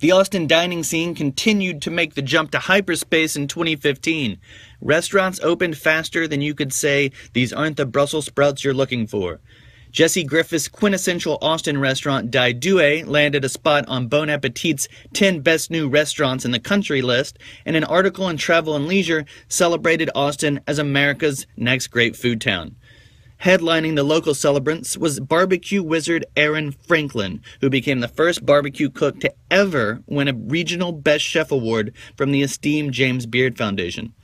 The Austin dining scene continued to make the jump to hyperspace in 2015. Restaurants opened faster than you could say, "These aren't the Brussels sprouts you're looking for." Jesse Griffith's quintessential Austin restaurant, Die Due, landed a spot on Bon Appetit's 10 Best New Restaurants in the Country list, and an article in Travel and Leisure celebrated Austin as America's next great food town. Headlining the local celebrants was barbecue wizard Aaron Franklin, who became the first barbecue cook to ever win a regional Best Chef award from the esteemed James Beard Foundation.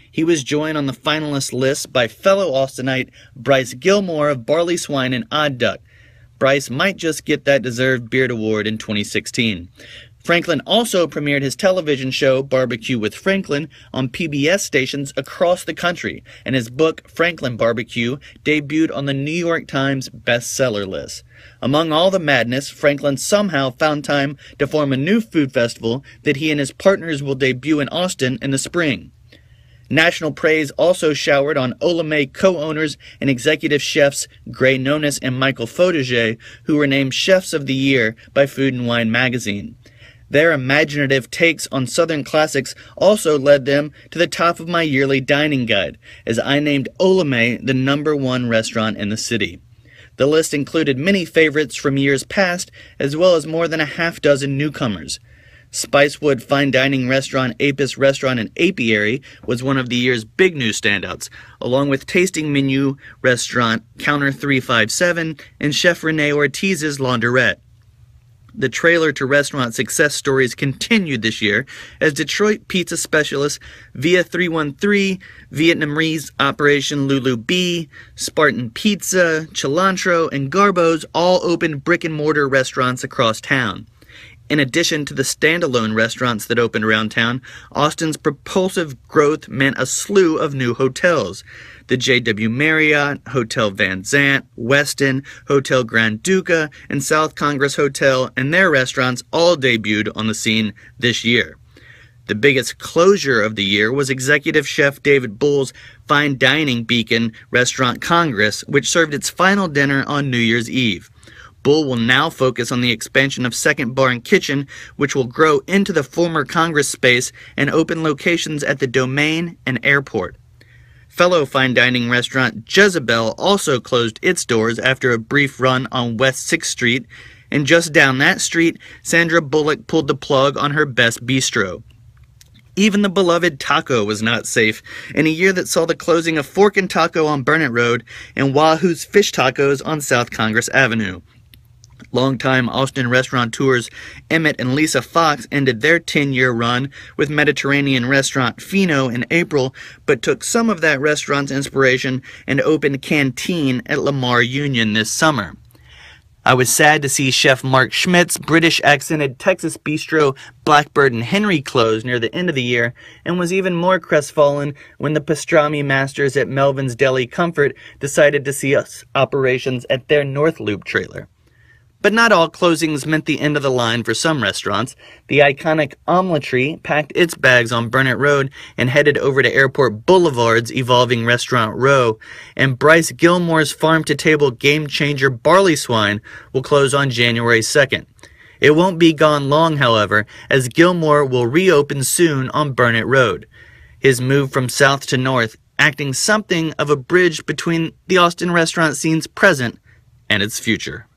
He was joined on the finalist list by fellow Austinite Bryce Gilmore of Barley Swine and Odd Duck. Bryce might just get that deserved Beard Award in 2016. Franklin also premiered his television show Barbecue with Franklin on PBS stations across the country, and his book Franklin Barbecue debuted on the New York Times bestseller list. Among all the madness, Franklin somehow found time to form a new food festival that he and his partners will debut in Austin in the spring. National praise also showered on Olame co-owners and executive chefs Gray Nonis and Michael Fotiger, who were named Chefs of the Year by Food and Wine magazine. Their imaginative takes on Southern classics also led them to the top of my yearly dining guide, as I named Olame the #1 restaurant in the city. The list included many favorites from years past, as well as more than a half dozen newcomers. Spicewood fine dining restaurant Apis Restaurant in Apiary was one of the year's big new standouts, along with tasting menu restaurant Counter 357 and Chef Rene Ortiz's Laundrette. The trailer to restaurant success stories continued this year as Detroit pizza specialists Via 313, Vietnamese Operation Lulu B, Spartan Pizza, Cilantro, and Garbo's all opened brick-and-mortar restaurants across town. In addition to the standalone restaurants that opened around town, Austin's propulsive growth meant a slew of new hotels. The JW Marriott, Hotel Van Zant, Westin, Hotel Grand Duca, and South Congress Hotel and their restaurants all debuted on the scene this year. The biggest closure of the year was executive chef David Bull's fine dining beacon restaurant Congress, which served its final dinner on New Year's Eve. Bull will now focus on the expansion of Second Bar and Kitchen, which will grow into the former Congress space and open locations at the Domain and Airport. Fellow fine dining restaurant Jezebel also closed its doors after a brief run on West 6th Street, and just down that street, Sandra Bullock pulled the plug on her Best Bistro. Even the beloved Taco was not safe in a year that saw the closing of Fork and Taco on Burnett Road and Wahoo's Fish Tacos on South Congress Avenue. Longtime Austin restaurateurs Emmett and Lisa Fox ended their 10-year run with Mediterranean restaurant Fino in April, but took some of that restaurant's inspiration and opened Canteen at Lamar Union this summer. I was sad to see Chef Mark Schmidt's British-accented Texas bistro Blackbird and Henry close near the end of the year, and was even more crestfallen when the pastrami masters at Melvin's Deli Comfort decided to cease operations at their North Loop trailer. But not all closings meant the end of the line for some restaurants. The iconic Omeletry packed its bags on Burnett Road and headed over to Airport Boulevard's evolving Restaurant Row, and Bryce Gilmore's farm-to-table game-changer Barley Swine will close on January 2nd. It won't be gone long, however, as Gilmore will reopen soon on Burnett Road. His move from south to north, acting something of a bridge between the Austin restaurant scene's present and its future.